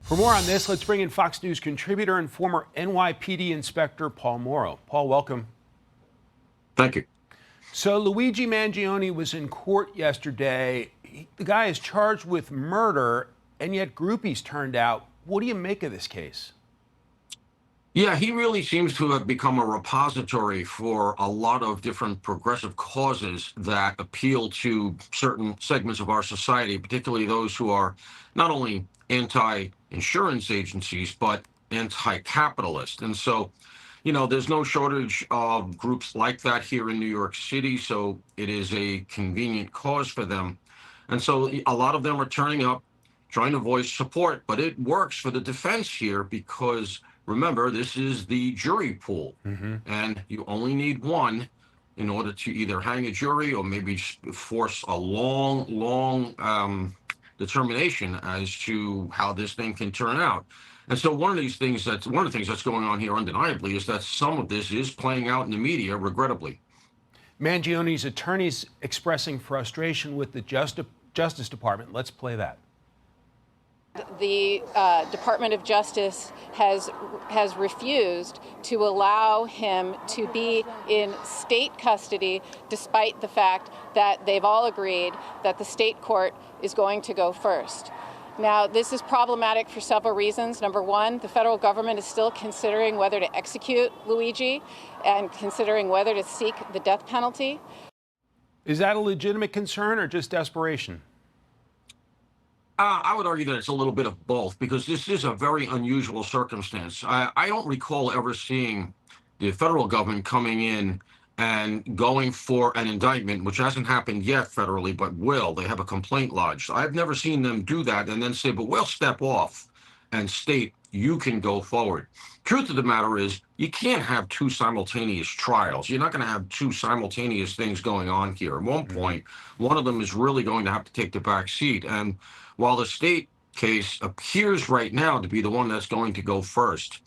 For more on this, let's bring in Fox News contributor and former NYPD inspector Paul Mauro. Paul, welcome. Thank you. So Luigi Mangione was in court yesterday. The guy is charged with murder, and yet groupies turned out. What do you make of this case? Yeah, he really seems to have become a repository for a lot of different progressive causes that appeal to certain segments of our society, particularly those who are not only anti-insurance agencies, but anti-capitalist. And so, there's no shortage of groups like that here in New York City, so it is a convenient cause for them. And so a lot of them are turning up, trying to voice support, but it works for the defense here because remember, this is the jury pool, and you only need one in order to either hang a jury or maybe force a long determination as to how this thing can turn out. And so one of the things that's going on here undeniably is that some of this is playing out in the media, regrettably. Mangione's attorneys expressing frustration with the Justice Department. Let's play that. The Department of Justice has refused to allow him to be in state custody, despite the fact that they've all agreed that the state court is going to go first. Now, this is problematic for several reasons. Number one, the federal government is still considering whether to execute Luigi and considering whether to seek the death penalty. Is that a legitimate concern or just desperation? I would argue that it's a little bit of both, because this is a very unusual circumstance. I don't recall ever seeing the federal government coming in and going for an indictment, which hasn't happened yet federally, but will. They have a complaint lodged. I've never seen them do that and then say, but we'll step off and state you can go forward. Truth of the matter is, you can't have two simultaneous trials. You're not going to have two simultaneous things going on here. At one point, one of them is really going to have to take the back seat. And while the state case appears right now to be the one that's going to go first,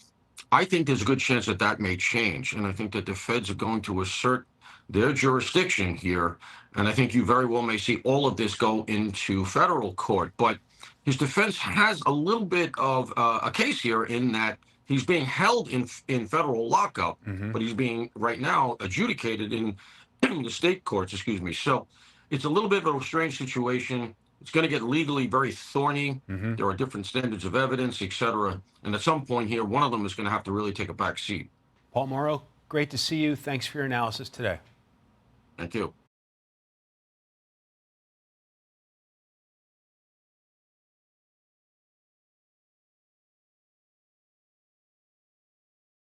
I think there's a good chance that that may change. And I think that the feds are going to assert their jurisdiction here. And I think you very well may see all of this go into federal court. But his defense has a little bit of a case here in that he's being held in federal lockup, but he's being right now adjudicated in the state courts, excuse me. So it's a little bit of a strange situation. It's going to get legally very thorny. There are different standards of evidence, et cetera. And at some point here, one of them is going to have to really take a back seat. Paul Mauro, great to see you. Thanks for your analysis today. Thank you.